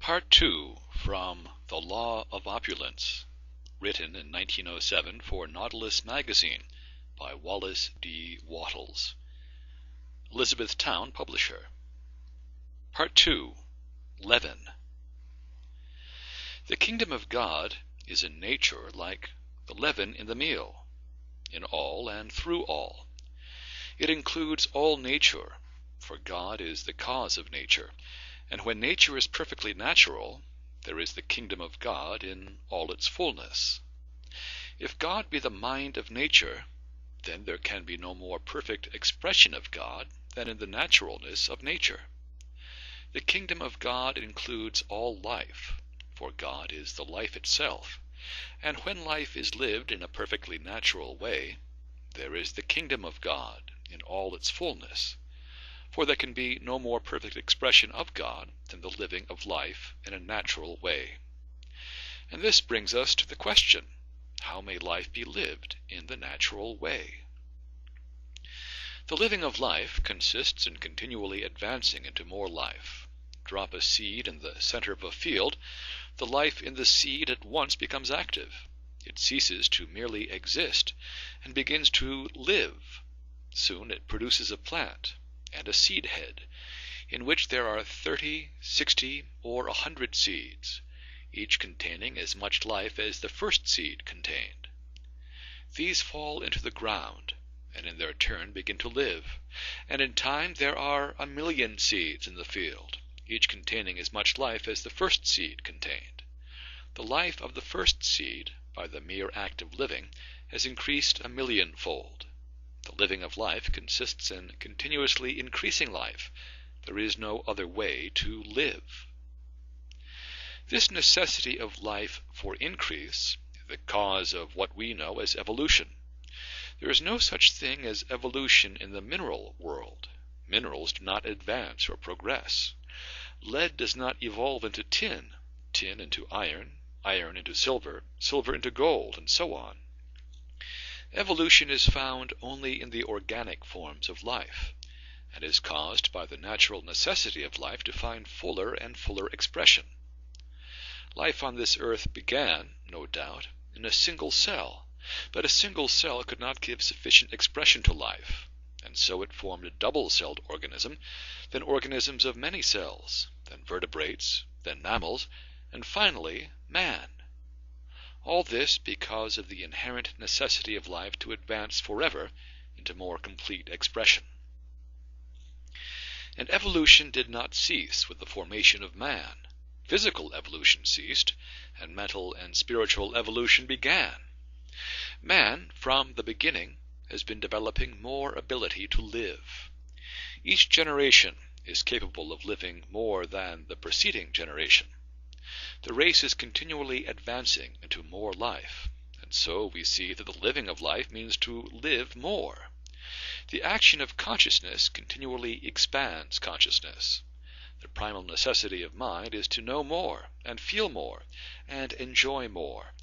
Part 2 from The Law of Opulence, written in 1907 for Nautilus magazine by Wallace D. Wattles, Elizabethtown publisher. Part 2. Leaven. The kingdom of God is in nature like the leaven in the meal, in all and through all. It includes all nature, for God is the cause of nature, and when nature is perfectly natural, there is the kingdom of God in all its fullness. If God be the mind of nature, then there can be no more perfect expression of God than in the naturalness of nature. The kingdom of God includes all life, for God is the life itself, and when life is lived in a perfectly natural way, there is the kingdom of God in all its fullness, for there can be no more perfect expression of God than the living of life in a natural way. And this brings us to the question, how may life be lived in the natural way? The living of life consists in continually advancing into more life. Drop a seed in the center of a field, the life in the seed at once becomes active. It ceases to merely exist and begins to live. Soon it produces a plant and a seed head, in which there are 30, 60, or 100 seeds, each containing as much life as the first seed contained. These fall into the ground, and in their turn begin to live, and in time there are 1,000,000 seeds in the field, each containing as much life as the first seed contained. The life of the first seed, by the mere act of living, has increased 1,000,000-fold. The living of life consists in continuously increasing life. There is no other way to live. This necessity of life for increase is the cause of what we know as evolution. There is no such thing as evolution in the mineral world. Minerals do not advance or progress. Lead does not evolve into tin, tin into iron, iron into silver, silver into gold, and so on. Evolution is found only in the organic forms of life, and is caused by the natural necessity of life to find fuller and fuller expression. Life on this earth began, no doubt, in a single cell, but a single cell could not give sufficient expression to life, and so it formed a double-celled organism, then organisms of many cells, then vertebrates, then mammals, and finally man. All this because of the inherent necessity of life to advance forever into more complete expression. And evolution did not cease with the formation of man. Physical evolution ceased, and mental and spiritual evolution began. Man, from the beginning, has been developing more ability to live. Each generation is capable of living more than the preceding generation. The race is continually advancing into more life, and so we see that the living of life means to live more. The action of consciousness continually expands consciousness. The primal necessity of mind is to know more, and feel more, and enjoy more,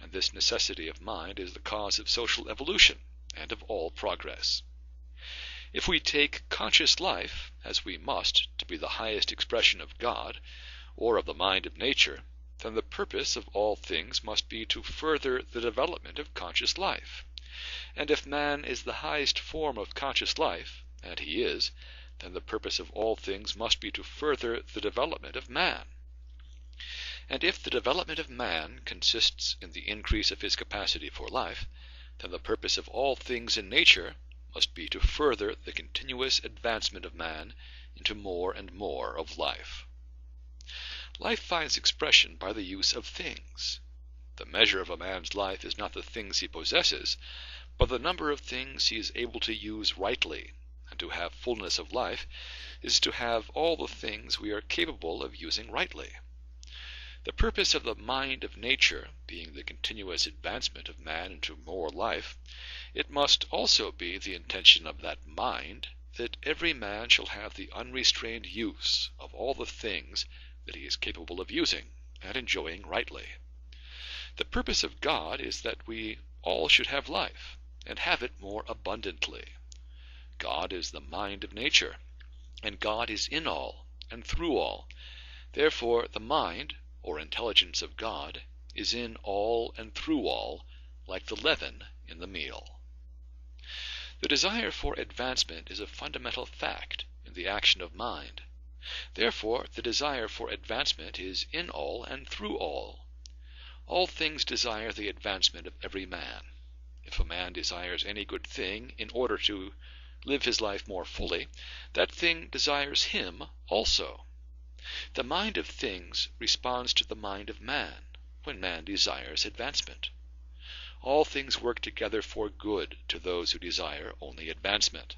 and this necessity of mind is the cause of social evolution and of all progress. If we take conscious life, as we must, to be the highest expression of God, or of the mind of nature, then the purpose of all things must be to further the development of conscious life. And if man is the highest form of conscious life, and he is, then the purpose of all things must be to further the development of man. And if the development of man consists in the increase of his capacity for life, then the purpose of all things in nature must be to further the continuous advancement of man into more and more of life. Life finds expression by the use of things. The measure of a man's life is not the things he possesses, but the number of things he is able to use rightly, and to have fullness of life is to have all the things we are capable of using rightly. The purpose of the mind of nature being the continuous advancement of man into more life, it must also be the intention of that mind that every man shall have the unrestrained use of all the things that he is capable of using and enjoying rightly. The purpose of God is that we all should have life, and have it more abundantly. God is the mind of nature, and God is in all and through all. Therefore the mind, or intelligence of God, is in all and through all, like the leaven in the meal. The desire for advancement is a fundamental fact in the action of mind. Therefore the desire for advancement is in all and through all. All things desire the advancement of every man. If a man desires any good thing in order to live his life more fully, that thing desires him also. The mind of things responds to the mind of man when man desires advancement. All things work together for good to those who desire only advancement.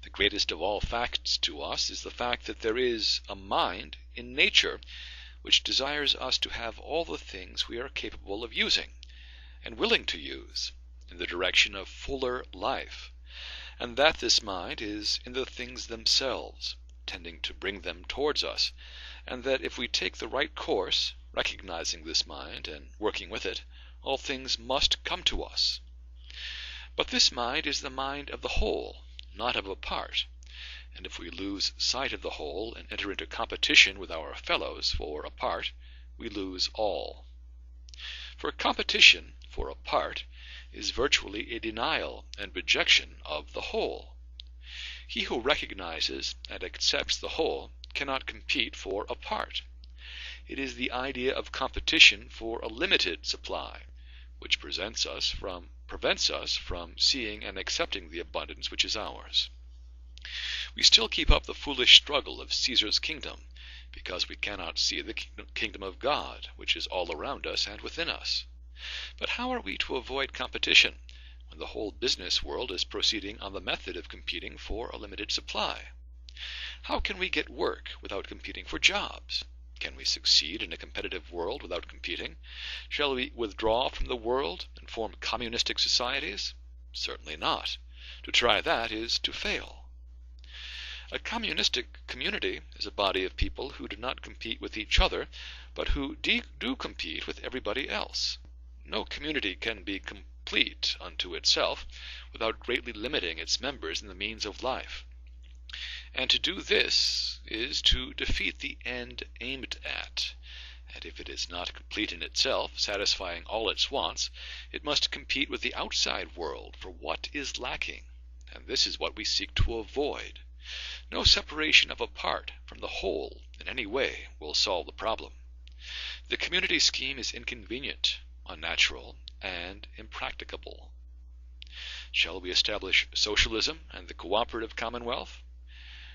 The greatest of all facts to us is the fact that there is a mind in nature which desires us to have all the things we are capable of using and willing to use in the direction of fuller life, and that this mind is in the things themselves, tending to bring them towards us, and that if we take the right course, recognizing this mind and working with it, all things must come to us. But this mind is the mind of the whole, not of a part, and if we lose sight of the whole and enter into competition with our fellows for a part, we lose all. For competition for a part is virtually a denial and rejection of the whole. He who recognizes and accepts the whole cannot compete for a part. It is the idea of competition for a limited supply which prevents us from seeing and accepting the abundance which is ours. We still keep up the foolish struggle of Caesar's kingdom because we cannot see the kingdom of God which is all around us and within us. But how are we to avoid competition when the whole business world is proceeding on the method of competing for a limited supply? How can we get work without competing for jobs? Can we succeed in a competitive world without competing? Shall we withdraw from the world and form communistic societies? Certainly not. To try that is to fail. A communistic community is a body of people who do not compete with each other, but who do compete with everybody else. No community can be complete unto itself without greatly limiting its members in the means of life. And to do this is to defeat the end aimed at. And if it is not complete in itself, satisfying all its wants, it must compete with the outside world for what is lacking. And this is what we seek to avoid. No separation of a part from the whole in any way will solve the problem. The community scheme is inconvenient, unnatural, and impracticable. Shall we establish socialism and the cooperative commonwealth?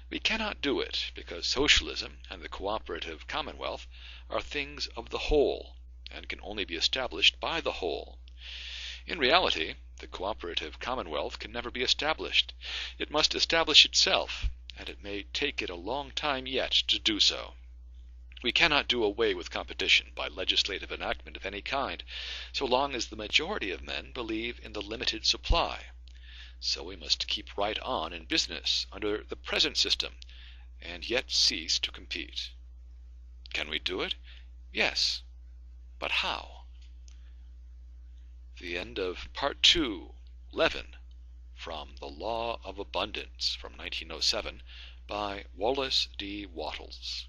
We cannot do it because socialism and the cooperative commonwealth are things of the whole and can only be established by the whole. In reality, the cooperative commonwealth can never be established. It must establish itself, and it may take it a long time yet to do so. We cannot do away with competition by legislative enactment of any kind, so long as the majority of men believe in the limited supply. So we must keep right on in business under the present system, and yet cease to compete. Can we do it? Yes. But how? The end of Part 2, Leaven, from The Law of Abundance, from 1907, by Wallace D. Wattles.